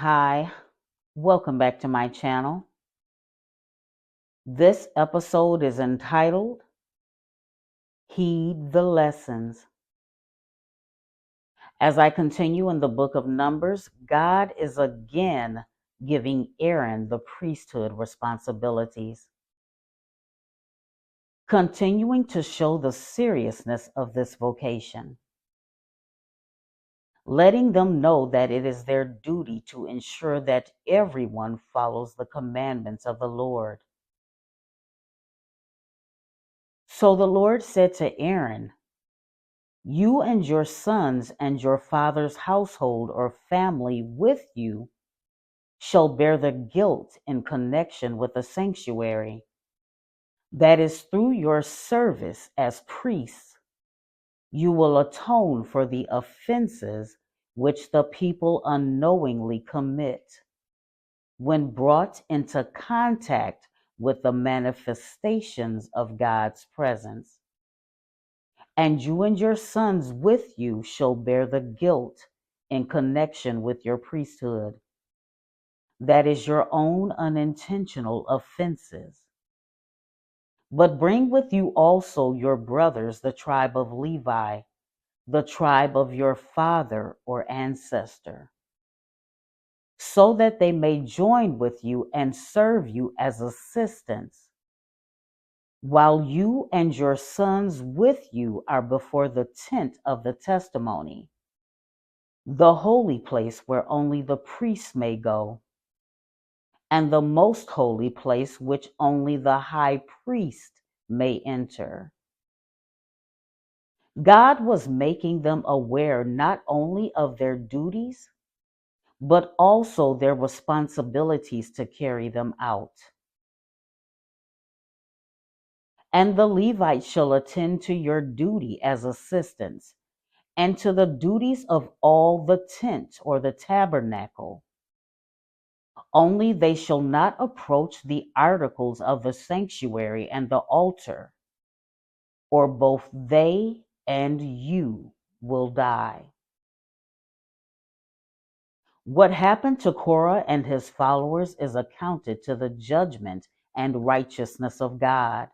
Hi, welcome back to my channel. This episode is entitled Heed the Lessons. As I continue in the book of Numbers, God is again giving Aaron the priesthood responsibilities, continuing to show the seriousness of this vocation, letting them know that it is their duty to ensure that everyone follows the commandments of the Lord. So the Lord said to Aaron, "You and your sons and your father's household or family with you shall bear the guilt in connection with the sanctuary. That is, through your service as priests, you will atone for the offenses which the people unknowingly commit when brought into contact with the manifestations of God's presence. And you and your sons with you shall bear the guilt in connection with your priesthood. That is your own unintentional offenses. But bring with you also your brothers, the tribe of Levi, the tribe of your father or ancestor, so that they may join with you and serve you as assistants, while you and your sons with you are before the tent of the testimony, the holy place where only the priests may go, and the most holy place which only the high priest may enter." God was making them aware not only of their duties, but also their responsibilities to carry them out. "And the Levites shall attend to your duty as assistants, and to the duties of all the tent or the tabernacle. Only they shall not approach the articles of the sanctuary and the altar, or both they and you will die." What happened to Korah and his followers is accounted to the judgment and righteousness of God,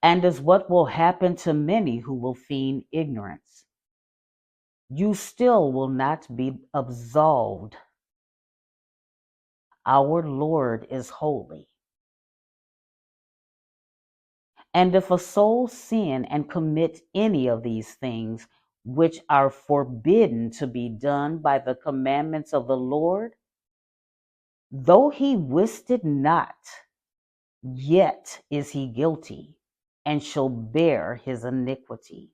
and is what will happen to many who will feign ignorance. You still will not be absolved. Our Lord is holy. And if a soul sin and commit any of these things which are forbidden to be done by the commandments of the Lord, though he wist it not, yet is he guilty, and shall bear his iniquity.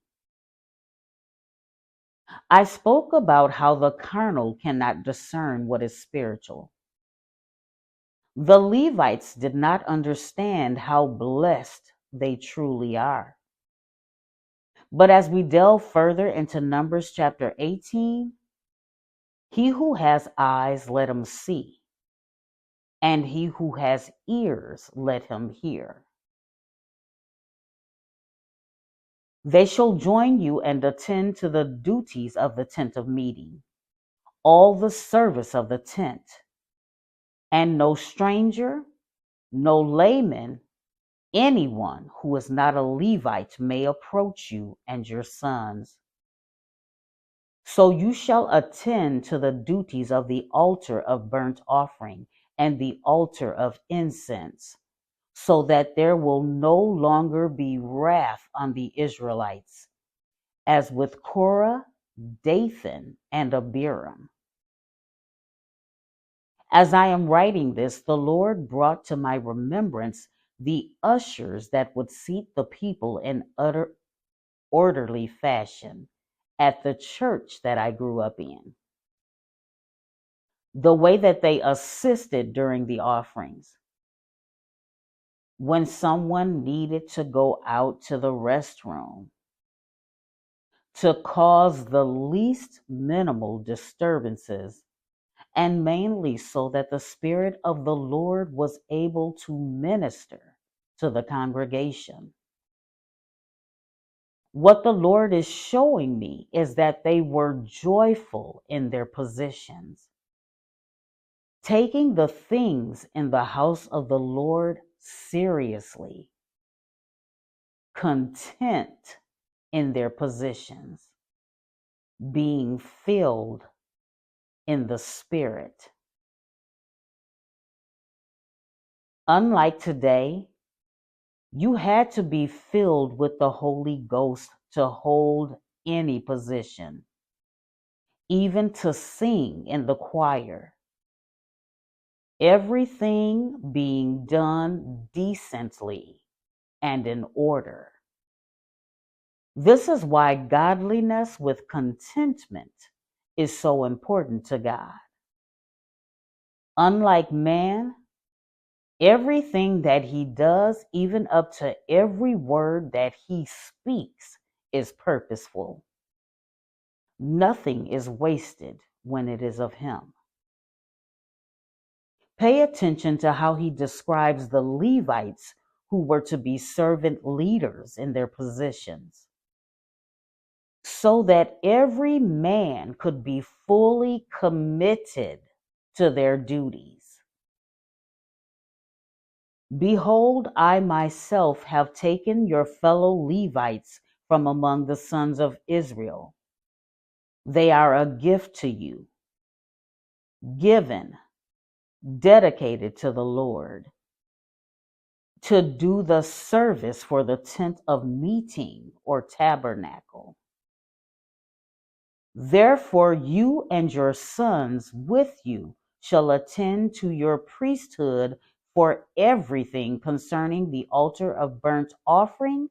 I spoke about how the carnal cannot discern what is spiritual. The Levites did not understand how blessed they truly are. But as we delve further into Numbers chapter 18, he who has eyes, let him see, and he who has ears, let him hear. They shall join you and attend to the duties of the tent of meeting, all the service of the tent, and no stranger, no layman, anyone who is not a Levite may approach you and your sons. So you shall attend to the duties of the altar of burnt offering and the altar of incense, so that there will no longer be wrath on the Israelites, as with Korah, Dathan, and Abiram. As I am writing this, the Lord brought to my remembrance the ushers that would seat the people in orderly fashion at the church that I grew up in. The way that they assisted during the offerings. When someone needed to go out to the restroom, to cause the least minimal disturbances, and mainly so that the Spirit of the Lord was able to minister to the congregation. What the Lord is showing me is that they were joyful in their positions, taking the things in the house of the Lord seriously, content in their positions, being filled in the Spirit. Unlike today, you had to be filled with the Holy Ghost to hold any position, even to sing in the choir. Everything being done decently and in order. This is why godliness with contentment is so important to God. Unlike man, everything that he does, even up to every word that he speaks, is purposeful. Nothing is wasted when it is of him. Pay attention to how he describes the Levites who were to be servant leaders in their positions, so that every man could be fully committed to their duties. Behold, I myself have taken your fellow Levites from among the sons of Israel. They are a gift to you, given, dedicated to the Lord, to do the service for the tent of meeting or tabernacle. Therefore, you and your sons with you shall attend to your priesthood for everything concerning the altar of burnt offering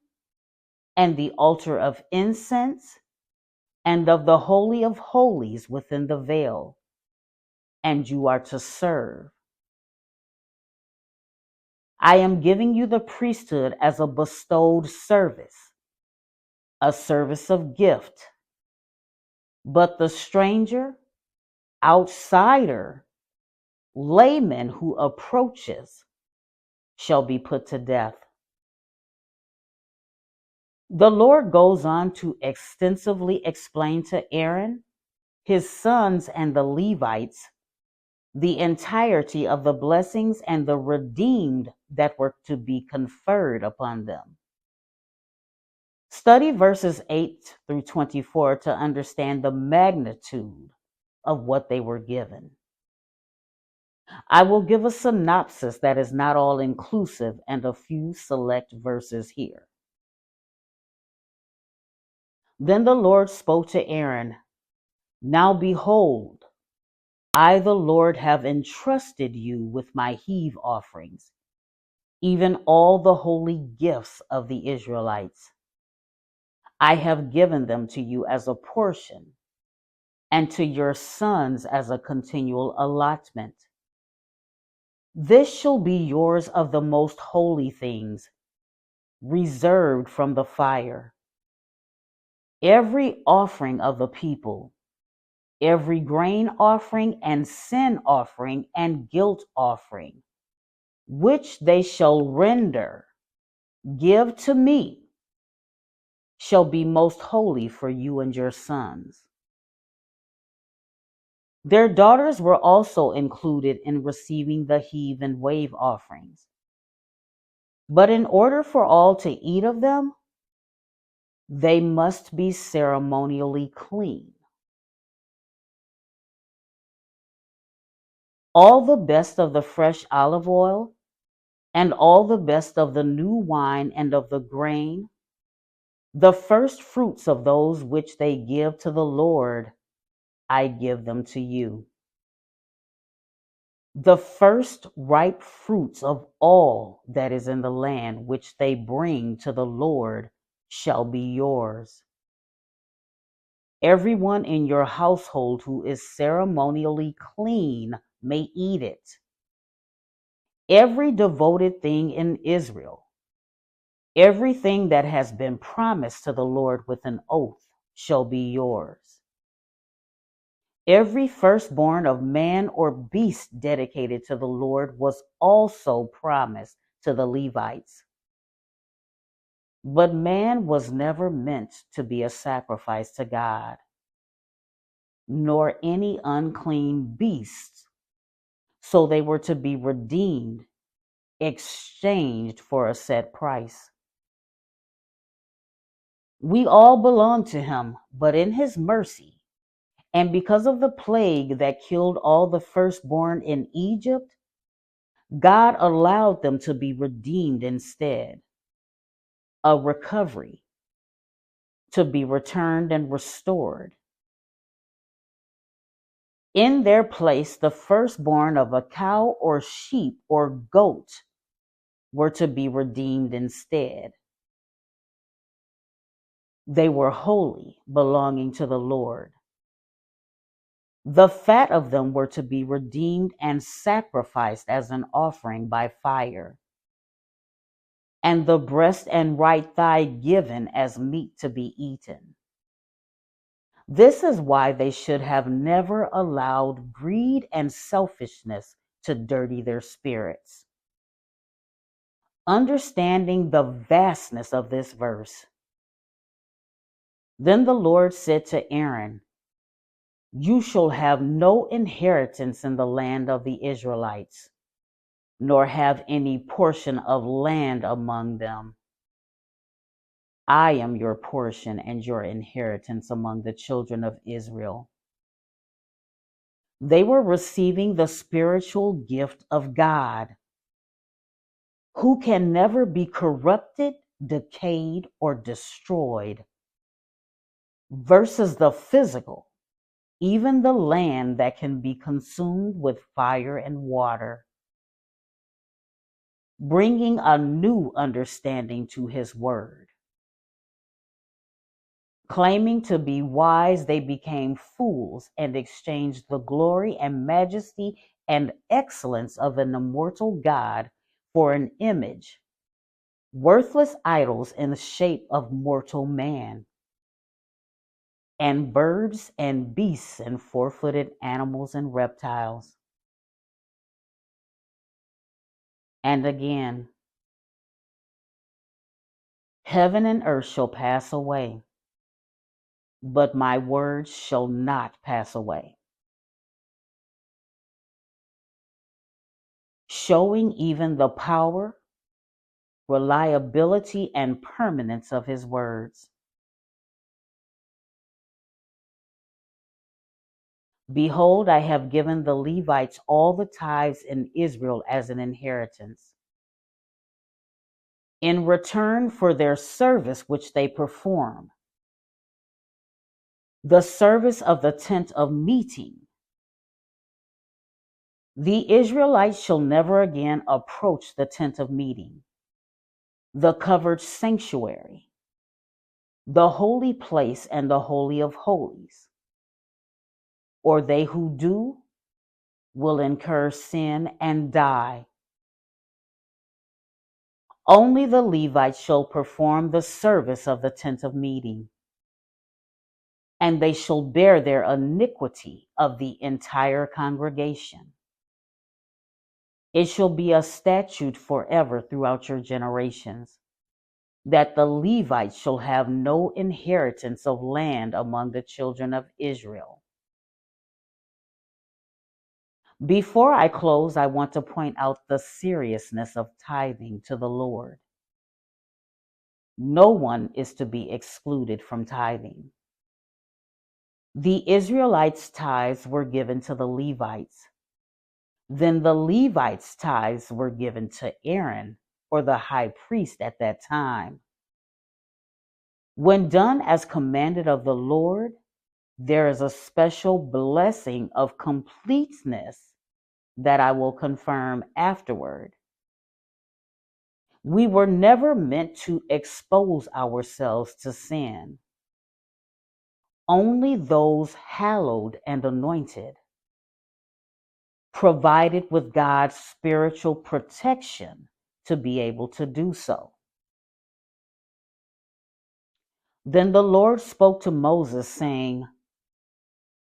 and the altar of incense and of the Holy of Holies within the veil, and you are to serve. I am giving you the priesthood as a bestowed service, a service of gift. But the stranger, outsider, layman who approaches shall be put to death. The Lord goes on to extensively explain to Aaron, his sons, and the Levites the entirety of the blessings and the redeemed that were to be conferred upon them. Study verses 8 through 24 to understand the magnitude of what they were given. I will give a synopsis that is not all inclusive and a few select verses here. Then the Lord spoke to Aaron, Now behold, I, the Lord, have entrusted you with my heave offerings, even all the holy gifts of the Israelites. I have given them to you as a portion, and to your sons as a continual allotment. This shall be yours of the most holy things, reserved from the fire. Every offering of the people, every grain offering and sin offering and guilt offering, which they shall render, give to me, shall be most holy for you and your sons. Their daughters were also included in receiving the heave and wave offerings. But in order for all to eat of them, they must be ceremonially clean. All the best of the fresh olive oil, and all the best of the new wine and of the grain, the first fruits of those which they give to the Lord, I give them to you. The first ripe fruits of all that is in the land which they bring to the Lord shall be yours. Everyone in your household who is ceremonially clean may eat it. Every devoted thing in Israel, everything that has been promised to the Lord with an oath shall be yours. Every firstborn of man or beast dedicated to the Lord was also promised to the Levites. But man was never meant to be a sacrifice to God, nor any unclean beast. So they were to be redeemed, exchanged for a set price. We all belong to him, but in his mercy, and because of the plague that killed all the firstborn in Egypt, God allowed them to be redeemed instead, a recovery, to be returned and restored. In their place, the firstborn of a cow or sheep or goat were to be redeemed instead. They were holy, belonging to the Lord. The fat of them were to be redeemed and sacrificed as an offering by fire, and the breast and right thigh given as meat to be eaten. This is why they should have never allowed greed and selfishness to dirty their spirits. Understanding the vastness of this verse, then the Lord said to Aaron, "You shall have no inheritance in the land of the Israelites, nor have any portion of land among them. I am your portion and your inheritance among the children of Israel." They were receiving the spiritual gift of God, who can never be corrupted, decayed, or destroyed, versus the physical, even the land that can be consumed with fire and water, bringing a new understanding to his word. Claiming to be wise, they became fools and exchanged the glory and majesty and excellence of an immortal God for an image, worthless idols in the shape of mortal man, and birds and beasts and four-footed animals and reptiles. And again, heaven and earth shall pass away, but my words shall not pass away. Showing even the power, reliability, and permanence of his words. Behold, I have given the Levites all the tithes in Israel as an inheritance, in return for their service which they perform, the service of the tent of meeting. The Israelites shall never again approach the tent of meeting, the covered sanctuary, the holy place, and the holy of holies, or they who do will incur sin and die. Only the Levites shall perform the service of the tent of meeting, and they shall bear their iniquity of the entire congregation. It shall be a statute forever throughout your generations, that the Levites shall have no inheritance of land among the children of Israel. Before I close, I want to point out the seriousness of tithing to the Lord. No one is to be excluded from tithing. The Israelites' tithes were given to the Levites. Then the Levites' tithes were given to Aaron, or the high priest at that time. When done as commanded of the Lord, there is a special blessing of completeness that I will confirm afterward. We were never meant to expose ourselves to sin. Only those hallowed and anointed, provided with God's spiritual protection to be able to do so. Then the Lord spoke to Moses, saying,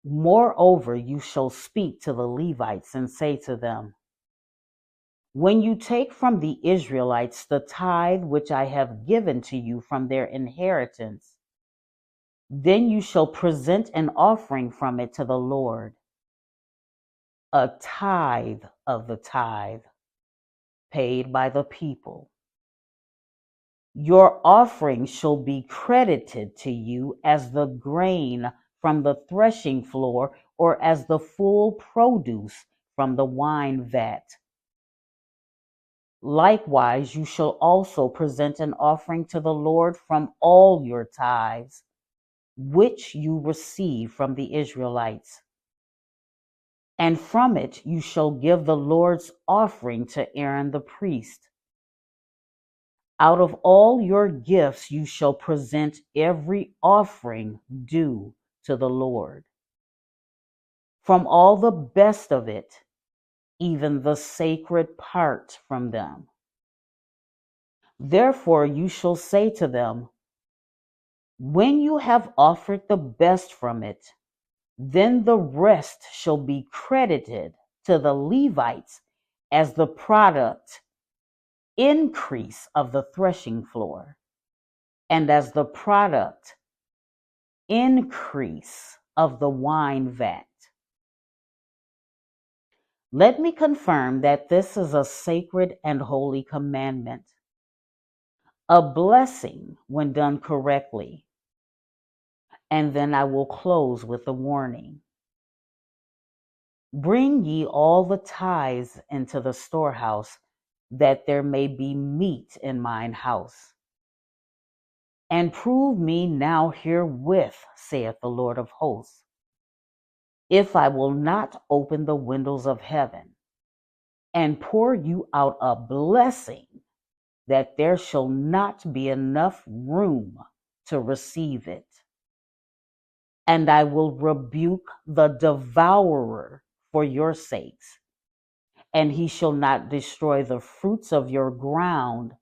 "Moreover, you shall speak to the Levites and say to them, when you take from the Israelites the tithe which I have given to you from their inheritance, then you shall present an offering from it to the Lord. a tithe of the tithe paid by the people. Your offering shall be credited to you as the grain from the threshing floor, or as the full produce from the wine vat. Likewise, you shall also present an offering to the Lord from all your tithes, which you receive from the Israelites. And from it you shall give the Lord's offering to Aaron the priest. Out of all your gifts you shall present every offering due to the Lord. From all the best of it, even the sacred part from them. Therefore you shall say to them, when you have offered the best from it, then the rest shall be credited to the Levites as the product increase of the threshing floor, and as the product increase of the wine vat. Let me confirm that this is a sacred and holy commandment, a blessing when done correctly. And then I will close with a warning. Bring ye all the tithes into the storehouse, that there may be meat in mine house. And prove me now herewith, saith the Lord of hosts, if I will not open the windows of heaven and pour you out a blessing, that there shall not be enough room to receive it. And I will rebuke the devourer for your sakes, and he shall not destroy the fruits of your ground,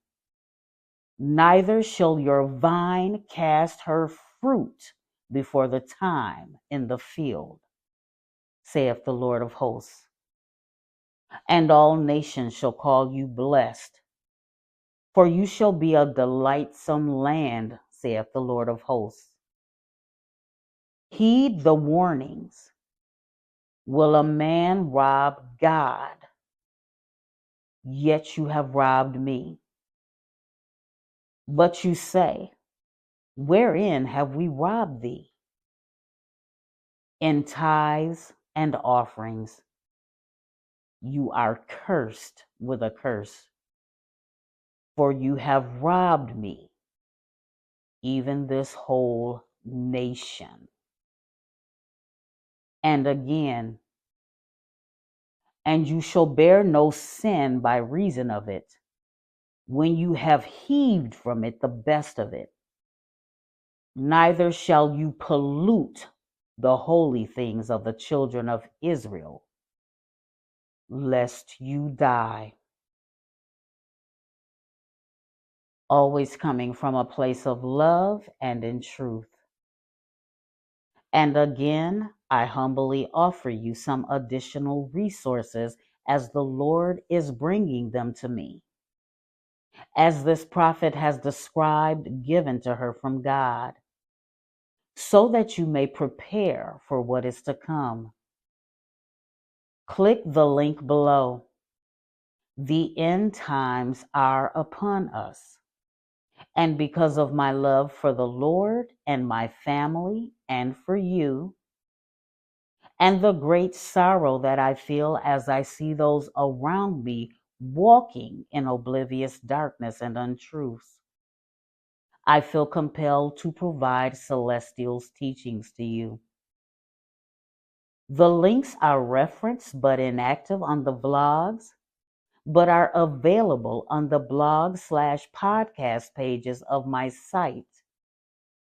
neither shall your vine cast her fruit before the time in the field, saith the Lord of hosts. And all nations shall call you blessed, for you shall be a delightsome land, saith the Lord of hosts. Heed the warnings. Will a man rob God? Yet you have robbed me. But you say, wherein have we robbed thee? In tithes and offerings. You are cursed with a curse, for you have robbed me, even this whole nation. And again, and you shall bear no sin by reason of it, when you have heaved from it the best of it. Neither shall you pollute the holy things of the children of Israel, lest you die. Always coming from a place of love and in truth. And again, I humbly offer you some additional resources as the Lord is bringing them to me, as this prophet has described, given to her from God, so that you may prepare for what is to come. Click the link below. The end times are upon us. And because of my love for the Lord and my family and for you, and the great sorrow that I feel as I see those around me walking in oblivious darkness and untruths, I feel compelled to provide Celestial's teachings to you. The links are referenced but inactive on the blogs, but are available on the blog/podcast pages of my site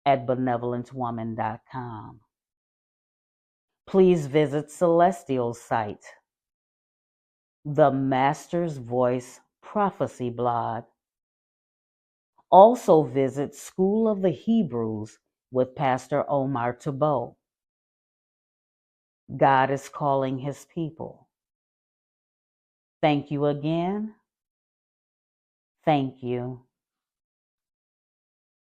at BenevolentWoman.com. Please visit Celestial's site, the Master's Voice Prophecy blog. Also visit School of the Hebrews with Pastor Omar Tabo. God is calling his people. Thank you again. Thank you.